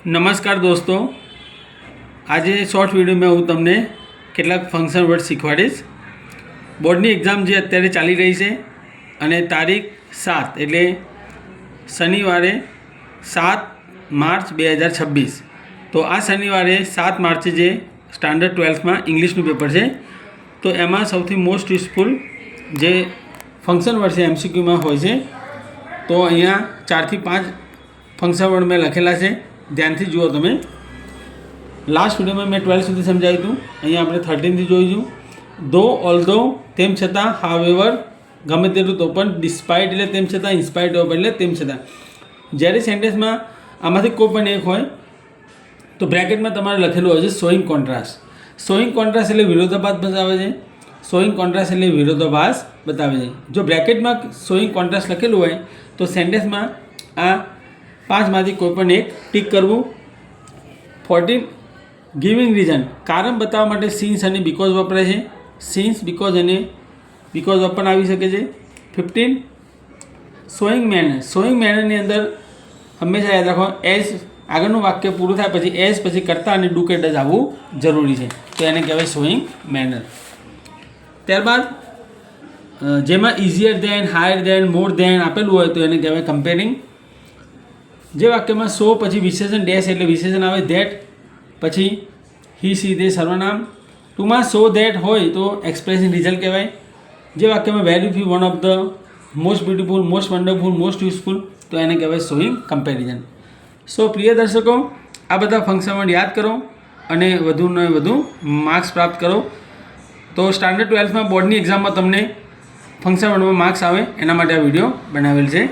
નમસ્કાર દોસ્તો, આજે શોર્ટ વિડીયોમાં હું તમને કેટલાક ફંક્શન વર્ડ શીખવાડીશ. બોર્ડની એક્ઝામ જે અત્યારે ચાલી રહી છે અને તારીખ 7 એટલે શનિવારે 7 માર્ચ 2026. તો આ શનિવારે 7 માર્ચે જે સ્ટાન્ડર્ડ 12થમાં ઇંગ્લિશનું પેપર છે, તો એમાં સૌથી મોસ્ટ યુઝફુલ જે ફંક્શન વર્ડ છે MCQમાં હોય છે. તો અહીંયા 4 થી 5 ફંક્શન વર્ડ મેં લખેલા છે, ધ્યાનથી જુઓ તમે. લાસ્ટ વિડીયોમાં મેં 12 સુધી સમજાવ્યું હતું, અહીંયા આપણે 13થી જોઈશું. ધો, ઓલ્ધો, તેમ છતાં, હાવેવર, ગમે તેટલું તો પણ, ડિસ્પાઇટ એટલે તેમ છતાં, ઇન્સ્પાઇટ ઓફ એટલે તેમ છતાં. જ્યારે સેન્ટેન્સમાં આમાંથી કોઈ પણ એક હોય તો બ્રેકેટમાં તમારે લખેલું હોય છે શોઈંગ કોન્ટ્રાસ્ટ. શોઈંગ કોન્ટ્રાસ્ટ એટલે વિરોધાભાસ બતાવે છે. શોઈંગ કોન્ટ્રાસ્ટ એટલે વિરોધાભાસ બતાવે છે. જો બ્રેકેટમાં શોઈંગ કોન્ટ્રાસ્ટ લખેલું હોય તો સેન્ટેન્સમાં આ 5માંથી કોઈ પણ એક ટીક કરવું. 14 ગિવિંગ રીઝન, કારણ બતાવવા માટે સિન્સ અને બીકોઝ વપરાય છે. સિન્સ, બીકોઝ અને બીકોઝ ઓફ પણ આવી શકે છે. 15 શોઈંગ મેનર. શોઈંગ મેનરની અંદર હંમેશા યાદ રાખો, એઝ આગળનું વાક્ય પૂરું થાય પછી એઝ પછી કરતા અને ડુ કે ડઝ આવવું જરૂરી છે, તો એને કહેવાય શોઈંગ મેનર. ત્યારબાદ જેમાં ઇઝીયર દેન, હાયર દેન, મોર દેન આપેલું હોય તો એને કહેવાય કમ્પેરિંગ. જે વાક્યમાં સો પછી વિશેષણ ડેશ એટલે વિશેષણ આવે, ધેટ પછી હી સી તે સર્વનામ. ટુમાં સો ધેટ હોય તો એક્સપ્રેસિંગ રિઝલ્ટ કહેવાય. જે વાક્યમાં very few, one of the, most beautiful, most wonderful, most useful, તો એને કહેવાય શોઈંગ કમ્પેરિઝન. સો પ્રિય દર્શકો, આ બધા ફંક્શન વર્ડ યાદ કરો અને વધુને વધુ માર્ક્સ પ્રાપ્ત કરો. તો સ્ટાન્ડર્ડ 12થમાં બોર્ડની એક્ઝામમાં તમને ફંક્શન વર્ડમાં માર્ક્સ આવે એના માટે આ વિડીયો બનાવેલ છે.